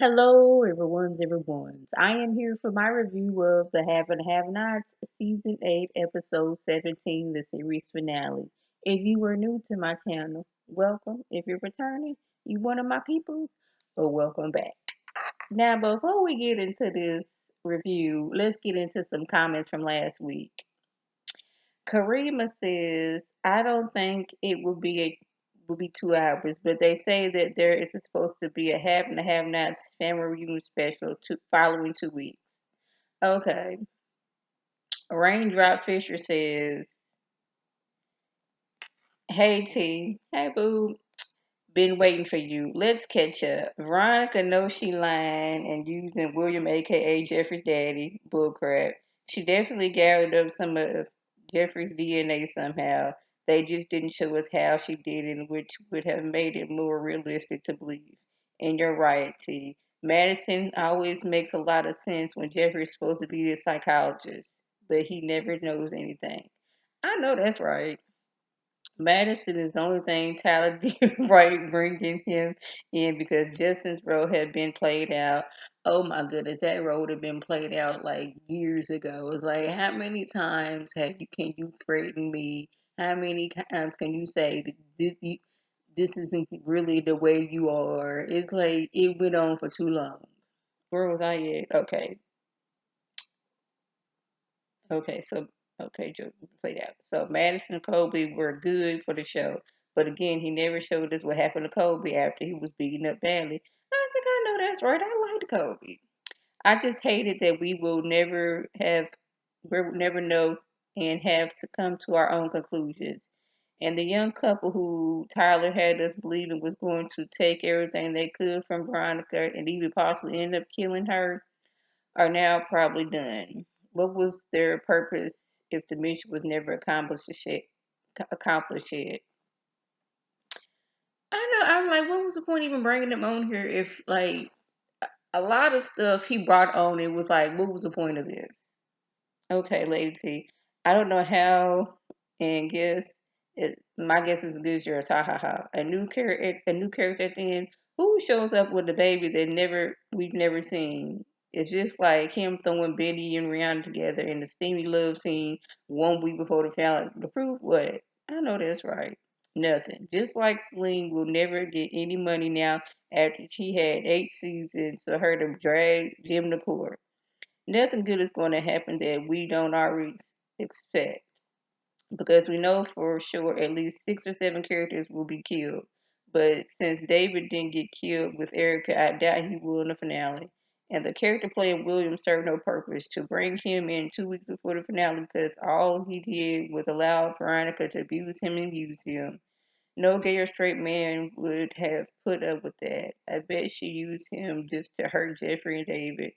Hello, everyone's. I am here for my review of the Have and Have Nots, Season 8, Episode 17, the series finale. If you are new to my channel, welcome. If you're returning, you one of my peoples, so welcome back. Now, before we get into this review, let's get into some comments from last week. Karima says, I don't think it will be 2 hours, but they say that there is supposed to be a have and a have nots family reunion special following 2 weeks. Okay. Raindrop Fisher says, hey T, hey boo, been waiting for you. Let's catch up. Veronica knows she lying and using William, aka Jeffrey's daddy, bullcrap. She definitely gathered up some of Jeffrey's DNA somehow. They just didn't show us how she did it, which would have made it more realistic to believe. And you're right, T. Madison always makes a lot of sense when Jeffrey's supposed to be the psychologist, but he never knows anything. I know that's right. Madison is the only thing Tyler did right bringing him in because Justin's role had been played out. Oh my goodness, that role had been played out like years ago. It's like, how many times can you threaten me? How many times can you say that this isn't really the way you are? It's like it went on for too long. Where was I at? Okay, so Joe played out. So Madison and Kobe were good for the show, but again, he never showed us what happened to Kobe after he was beaten up badly. I think I know that's right. I liked Kobe. I just hated that we'll never know and have to come to our own conclusions. And the young couple who Tyler had us believing was going to take everything they could from Veronica and even possibly end up killing her are now probably done. What was their purpose if the mission was never accomplished yet? I know. I'm like, what was the point even bringing them on here if like a lot of stuff he brought on? It was like, what was the point of this? Okay, Lady T. I don't know how, and guess my guess is as good as yours. Ha ha ha. A new character at the end. Who shows up with a baby that we've never seen? It's just like him throwing Betty and Rihanna together in the steamy love scene 1 week before the finale. To prove what? I know that's right. Nothing. Just like Celine will never get any money now after she had 8 seasons for her to drag Jim to court. Nothing good is going to happen that we don't already expect because we know for sure at least 6 or 7 characters will be killed. But since David didn't get killed with Erica, I doubt he will in the finale. And the character playing William served no purpose to bring him in 2 weeks before the finale because all he did was allow Veronica to abuse him and use him. No gay or straight man would have put up with that. I bet she used him just to hurt Jeffrey and David.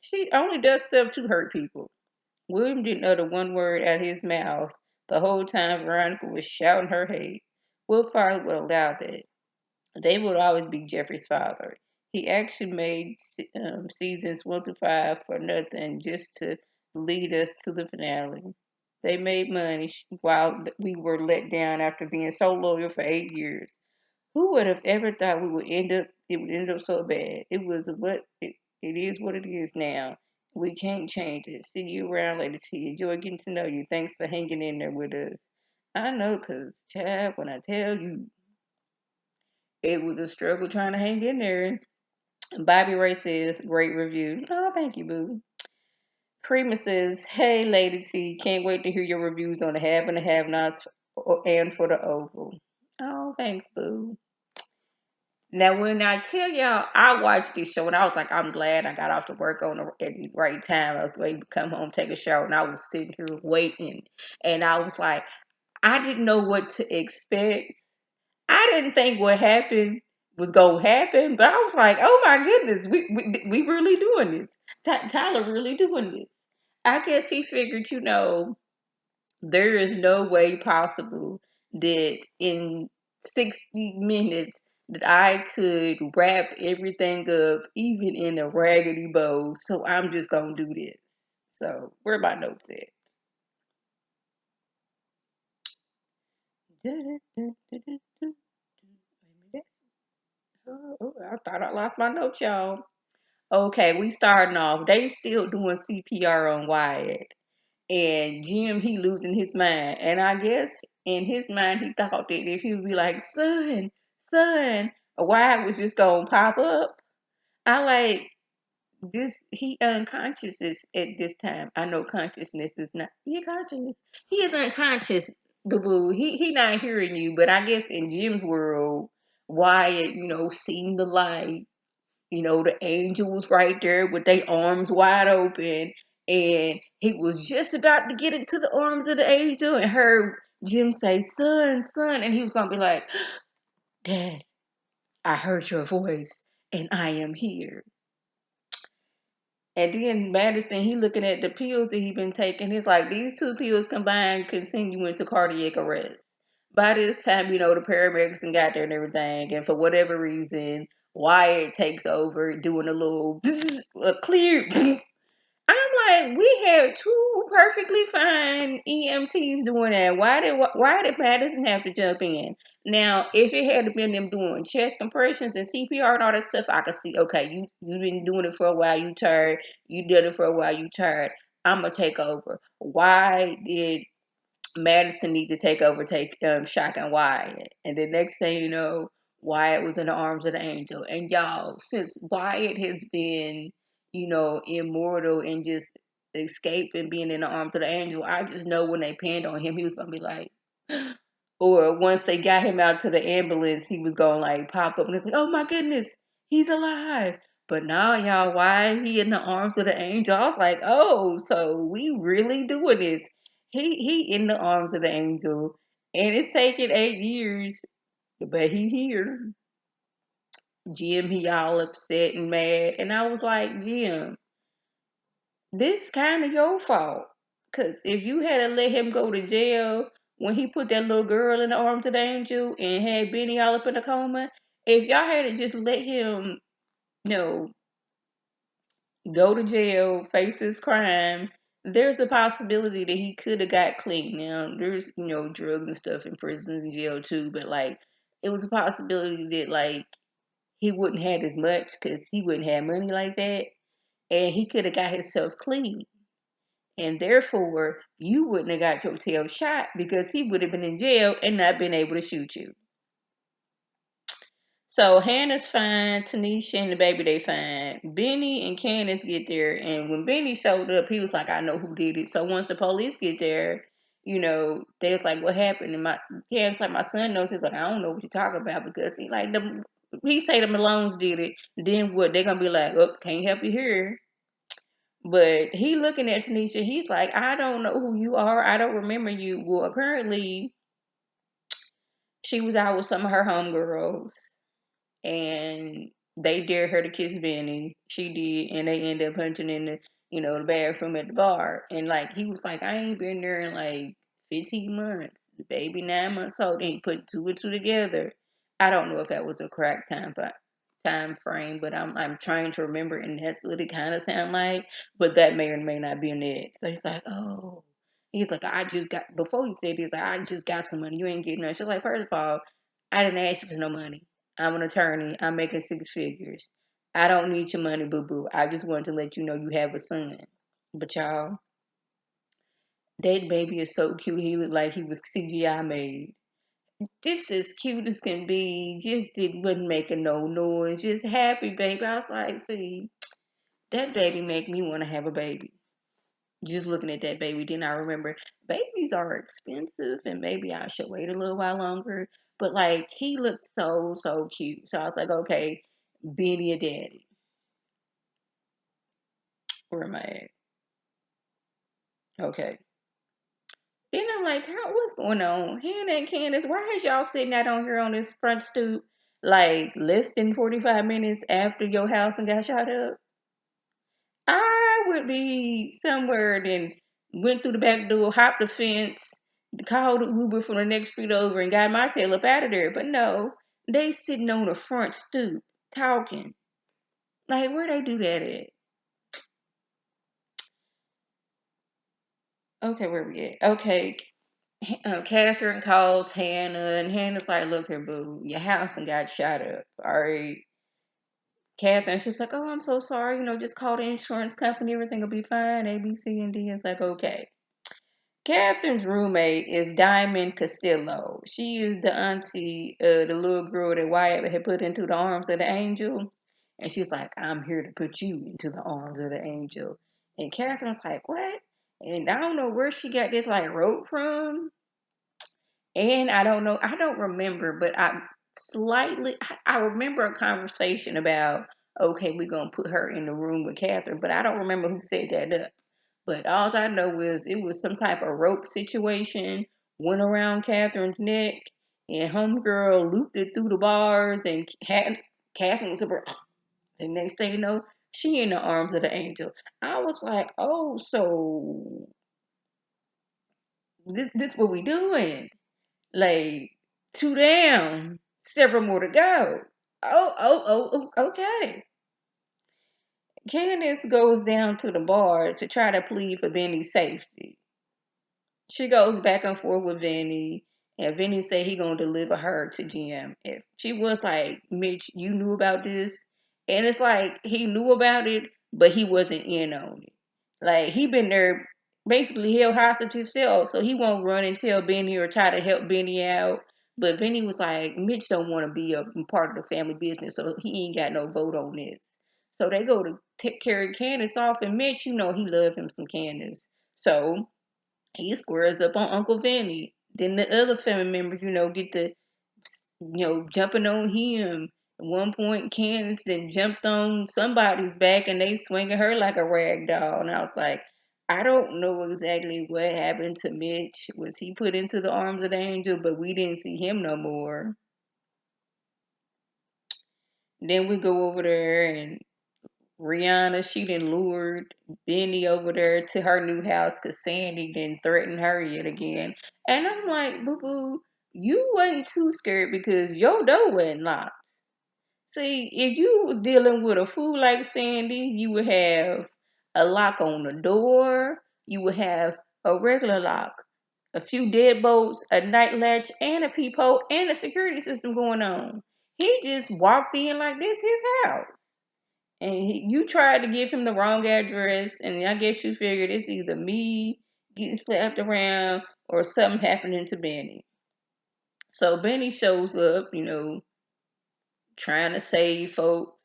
She only does stuff to hurt people. William didn't utter one word out of his mouth the whole time Veronica was shouting her hate. Will Farley would allow that. David would always be Jeffrey's father. He actually made seasons 1 to 5 for nothing just to lead us to the finale. They made money while we were let down after being so loyal for 8 years. Who would have ever thought it would end up so bad? It is what it is now. We can't change it. See you around later, T. Enjoy getting to know you. Thanks for hanging in there with us. I know, cause Chad, when I tell you it was a struggle trying to hang in there. Bobby Ray says, great review. Oh, thank you, boo. Creamer says, hey, Lady T, can't wait to hear your reviews on the have and the have nots and for the oval. Oh, thanks, boo. Now, when I tell y'all, I watched this show and I was like, I'm glad I got off to work at the right time. I was waiting to come home, take a shower, and I was sitting here waiting. And I was like, I didn't know what to expect. I didn't think what happened was going to happen, but I was like, oh my goodness, we really doing this. Tyler really doing this. I guess he figured, there is no way possible that in 60 minutes that I could wrap everything up, even in a raggedy bow. So I'm just gonna do this. So where are my notes at? Oh, I thought I lost my note, y'all. Okay, we starting off. They still doing CPR on Wyatt. And Jim, he losing his mind. And I guess in his mind, he thought that if he would be like, son, son, Wyatt was just going to pop up. I like this. He unconscious is at this time. I know consciousness is not. He conscious. He is unconscious, boo boo. He not hearing you. But I guess in Jim's world, Wyatt, seen the light. The angel was right there with their arms wide open, and he was just about to get into the arms of the angel and heard Jim say, son, son, and he was gonna be like, Dad, I heard your voice and I am here. And then Madison, he looking at the pills that he been taking. He's like, these two pills combined continue into cardiac arrest. By this time, the paramedics and got there and everything. And for whatever reason, Wyatt takes over doing a little a clear. I'm like, we had two perfectly fine EMTs doing that. Why did Madison have to jump in? Now, if it had been them doing chest compressions and CPR and all that stuff, I could see. Okay, you've been doing it for a while. You tired. You did it for a while. You tired. I'm gonna take over. Why did Madison need to take over, take shotgun Wyatt, and the next thing you know, Wyatt was in the arms of the angel. And y'all, since Wyatt has been, immortal and just escaped and being in the arms of the angel, I just know when they panned on him, he was gonna be like, or once they got him out to the ambulance, he was gonna like pop up and it's like, oh my goodness, he's alive. But now, y'all, why he in the arms of the angel? I was like, oh, so we really doing this. He in the arms of the angel. And it's taken 8 years, but he here. Jim, he all upset and mad. And I was like, Jim, this kind of your fault. Because if you had to let him go to jail when he put that little girl in the arms of the angel and had Benny all up in a coma, if y'all had to just let him, you know, go to jail, face his crime, there's a possibility that he could have got clean. Now, there's, drugs and stuff in prisons and jail too, but like, it was a possibility that like he wouldn't have as much because he wouldn't have money like that, and he could have got himself clean. And therefore, you wouldn't have got your tail shot because he would have been in jail and not been able to shoot you. So Hannah's fine, Tanisha and the baby they fine. Benny and Candace get there, and when Benny showed up, he was like, "I know who did it." So once the police get there, they was like, "What happened?" And my Candace like, "My son knows." He's like, "I don't know what you're talking about because he say the Malones did it." Then what? They're gonna be like, "Oh, can't help you here." But he looking at Tanisha, he's like, I don't know who you are. I don't remember you. Well, apparently she was out with some of her homegirls and they dared her to kiss Benny. She did, and they ended up punching in the bathroom at the bar. And like he was like, I ain't been there in like 15 months. The baby 9 months old. And he put two and two together. I don't know if that was a correct time frame, but I'm trying to remember, and that's what it kind of sound like. But that may or may not be in it. So he's like, oh. He's like, I just got, before he said, he's like, I just got some money. You ain't getting none. She's like, first of all, I didn't ask you for no money. I'm an attorney. I'm making six figures. I don't need your money, boo boo. I just wanted to let you know you have a son. But y'all, that baby is so cute. He looked like he was CGI made. Just as cute as can be. Just wasn't making no noise. Just happy baby. I was like, see, that baby make me want to have a baby. Just looking at that baby, then I remember babies are expensive and maybe I should wait a little while longer. But like he looked so so cute. So I was like, okay, Benny a daddy. Where am I at? Okay. Then I'm like, what's going on? Hannah and Candace, why is y'all sitting out on here on this front stoop like less than 45 minutes after your house and got shot up? I would be somewhere, then went through the back door, hopped the fence, called the Uber from the next street over, and got my tail up out of there. But no, they sitting on the front stoop talking. Like, where they do that at? Okay, where we at? Okay. Catherine calls Hannah, and Hannah's like, "Look here, boo, your house and got shot up. All right." Catherine, she's like, "Oh, I'm so sorry. Just call the insurance company. Everything will be fine. A, B, C, and D." It's like, okay. Catherine's roommate is Diamond Castillo. She is the auntie, the little girl that Wyatt had put into the arms of the angel. And she's like, "I'm here to put you into the arms of the angel." And Catherine's like, "What?" And I don't know where she got this like rope from. And I don't know, I don't remember, but I remember a conversation about, okay, we're going to put her in the room with Catherine, but I don't remember who said that up. But all I know is it was some type of rope situation, went around Catherine's neck, and homegirl looped it through the bars, and Catherine was over. The next thing you know, she in the arms of the angel. I was like, oh, so this what we doing? Like, two down, several more to go. Okay. Candace goes down to the bar to try to plead for Benny's safety. She goes back and forth with Vinny, and Vinny say he gonna deliver her to Jim. If she was like, "Mitch, you knew about this," and it's like he knew about it, but he wasn't in on it. Like he been there, basically held hostage himself, so he won't run and tell Benny or try to help Benny out. But Vinny was like, "Mitch don't want to be a part of the family business, so he ain't got no vote on this." So they go to take carry Candace off, and Mitch, he love him some Candace. So he squares up on Uncle Vinny. Then the other family members, get to, jumping on him. At one point, Candace then jumped on somebody's back and they swinging her like a rag doll. And I was like, I don't know exactly what happened to Mitch. Was he put into the arms of the angel? But we didn't see him no more. Then we go over there and Rihanna, she done lured Benny over there to her new house because Sandy didn't threaten her yet again. And I'm like, boo boo, you wasn't too scared because your door wasn't locked. See, if you was dealing with a fool like Sandy, you would have a lock on the door, you would have a regular lock, a few deadbolts, a night latch, and a peephole, and a security system going on. He just walked in like this his house. And you tried to give him the wrong address, and I guess you figured it's either me getting slapped around or something happening to Benny. So Benny shows up, trying to save folks,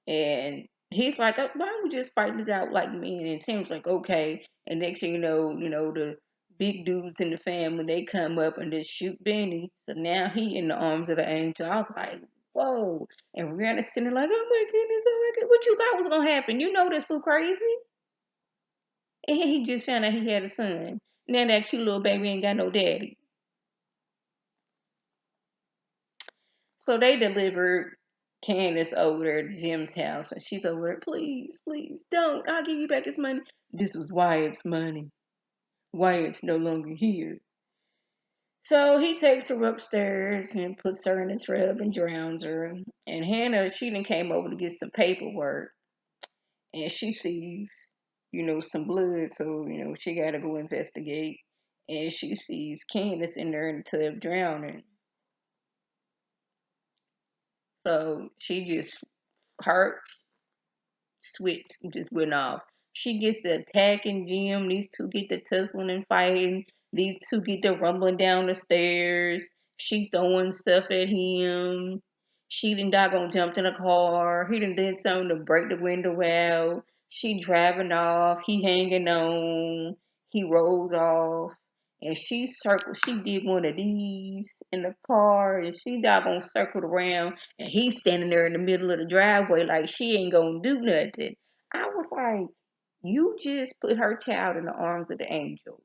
and he's like, "Oh, why don't we just fight this out like men?" And Tim's like, "Okay." And next thing the big dudes in the family, they come up and just shoot Benny. So now he in the arms of the angel. I was like, whoa. And Rihanna's sitting there like, "Oh my goodness, oh my goodness. What you thought was gonna happen? You know this fool crazy." And he just found out he had a son. Now that cute little baby ain't got no daddy. So they delivered Candace over there to Jim's house, and she's over there, "Please, please, don't. I'll give you back his money." This was Wyatt's money. Wyatt's no longer here. So he takes her upstairs and puts her in his rug and drowns her. And Hannah, she then came over to get some paperwork, and she sees, some blood, so, she got to go investigate. And she sees Candace in there in the tub drowning. So she just, her switch just went off. She gets to attacking Jim. These two get to tussling and fighting. These two get to rumbling down the stairs. She throwing stuff at him. She done doggone jumped in a car. He done did something to break the window out. She driving off. He hanging on. He rolls off. And she circled. She did one of these in the car, and she doggone circled around, and he's standing there in the middle of the driveway like she ain't gonna do nothing. I was like, you just put her child in the arms of the angel,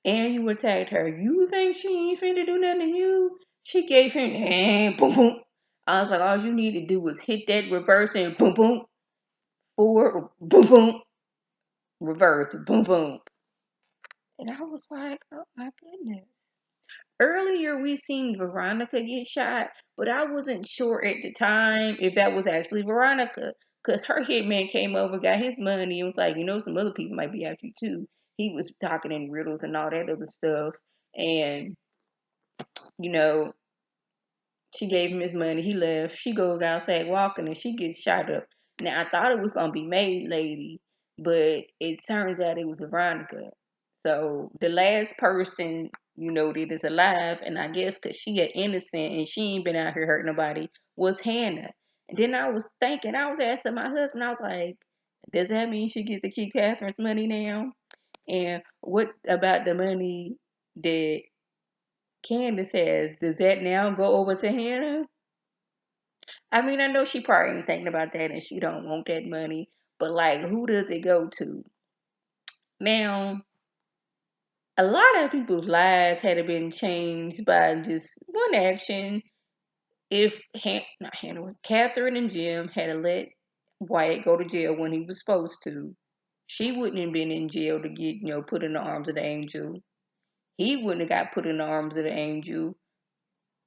and you attacked her. You think she ain't finna do nothing to you? She gave him and boom boom. I was like, all you need to do was hit that reverse and boom boom, forward, boom boom, reverse, boom boom. And I was like, oh my goodness. Earlier, we seen Veronica get shot, but I wasn't sure at the time if that was actually Veronica. Because her hitman came over, got his money, and was like, some other people might be after you too. he was talking in riddles and all that other stuff. And, you know, she gave him his money. He left. She goes outside walking and she gets shot up. Now, I thought it was going to be Maid Lady, but it turns out it was Veronica. So the last person, that is alive, and I guess because she had innocent and she ain't been out here hurting nobody, was Hannah. And then I was thinking, I was asking my husband, I was like, does that mean she gets to keep Catherine's money now? And what about the money that Candace has? Does that now go over to Hannah? I mean, I know she probably ain't thinking about that and she don't want that money, but like, who does it go to? Now, a lot of people's lives had been changed by just one action. If not Hannah, was Catherine and Jim had let Wyatt go to jail when he was supposed to, she wouldn't have been in jail to get, put in the arms of the angel. He wouldn't have got put in the arms of the angel.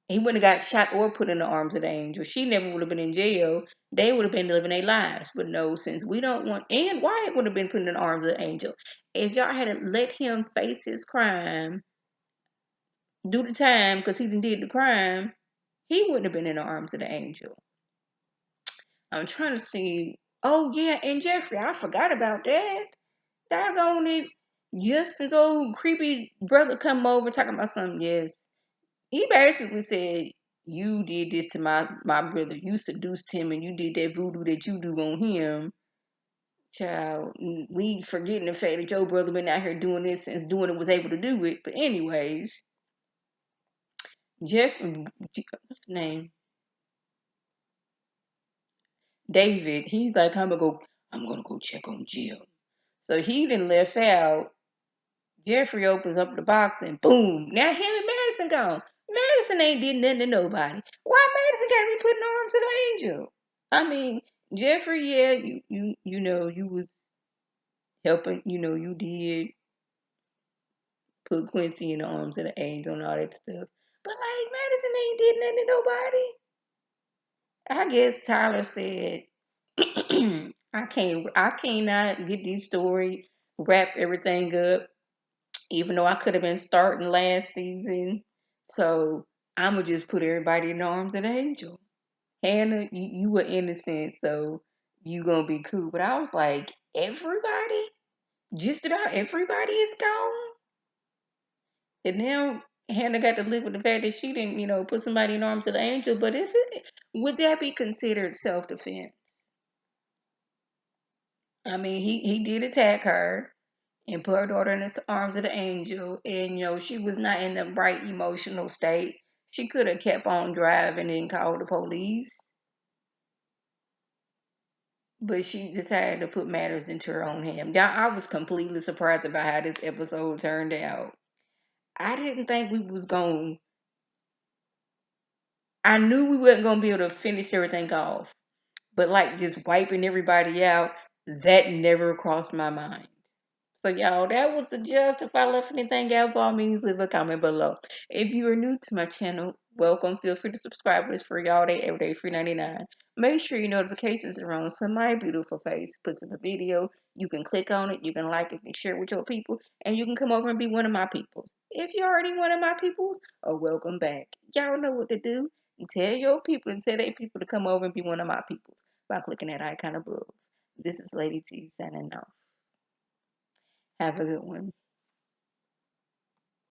He wouldn't have got shot or put in the arms of the angel. She never would have been in jail. They would have been living their lives. But no, since we don't want, and Wyatt would have been put in the arms of the angel. If y'all had let him face his crime, do the time because he did the crime, he wouldn't have been in the arms of the angel. I'm trying to see. Oh yeah, and Jeffrey, I forgot about that. Daggone it. Justin's old creepy brother come over talking about something. Yes, he basically said, "You did this to my brother. You seduced him, and you did that voodoo that you do on him." Child, we forgetting the fact that your brother been out here doing this since doing it was able to do it. But anyways, Jeff, what's the name? David. He's like, I'm gonna go check on Jim. So he done left out. Jeffrey opens up the box and boom, now him and Madison gone. Madison ain't did nothing to nobody. Why Madison got to be put in the arms of the angel? I mean, Jeffrey, yeah, you was helping, you did put Quincy in the arms of the angel and all that stuff. But like Madison ain't did nothing to nobody. I guess Tyler said, I cannot get this story, wrap everything up, even though I could have been starting last season. So I'm gonna just put everybody in the arms of the angel. Hannah, you were innocent, so you gonna be cool. But I was like, everybody, just about everybody is gone, and now Hannah got to live with the fact that she didn't, put somebody in the arms of the angel. But would that be considered self defense? I mean, he did attack her and put her daughter in the arms of the angel, and she was not in the right emotional state. She could have kept on driving and called the police, but she decided to put matters into her own hand. Now, I was completely surprised about how this episode turned out. I didn't think we was going. I knew we wasn't gonna be able to finish everything off, but like just wiping everybody out, that never crossed my mind. So y'all, that was the gist. If I left anything out, by all means, leave a comment below. If you are new to my channel, welcome. Feel free to subscribe. It's free all day, every day, free 99. Make sure your notifications are on so my beautiful face puts in the video. You can click on it, you can like it, you can share it with your people, and you can come over and be one of my peoples. If you're already one of my peoples, welcome back. Y'all know what to do. Tell your people and tell their people to come over and be one of my peoples by clicking that icon above. This is Lady T signing off. Have a good one.